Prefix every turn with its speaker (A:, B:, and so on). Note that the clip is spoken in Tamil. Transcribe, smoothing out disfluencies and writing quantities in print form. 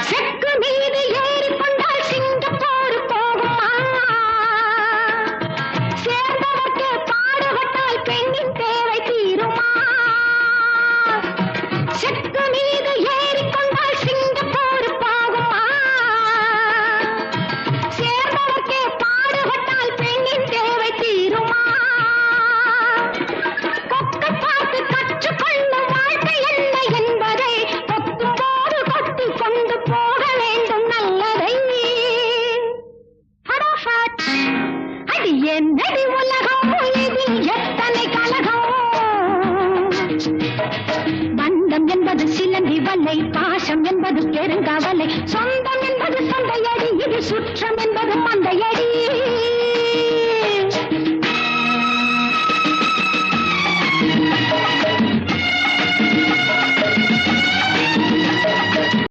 A: செக்கு மீது ஏறிக்கொண்டால் சிங்கப்பூர் போகுமா சேர்ந்தவர்க்கு பாடுபட்டால் பெண்ணின் தேவை தீருமா செக்கு மீது ஏறிக்கொண்டால் சிங்கப்பூர் போகுமா சேர்ந்தவர்க்கு பாடுபட்டால் பெண்ணின் தேவை தீருமா கொக்கு பார்த்து கற்றுக்கொள்ளும் வாழ்க்கை என்ன என்பதை கொத்தும் போது கொத்தி கொண்டு போக வேண்டும் நல்லதை ஃபடாஃபட் அடி என்னடி உலகம் இதில் எத்தனை கலகம் பந்தம் என்பது சிலந்தி வலை பாசம் என்பது பெருங்கவலை சொந்தம் என்பது சந்தையடி இது சுற்றம் என்பது மந்தையடி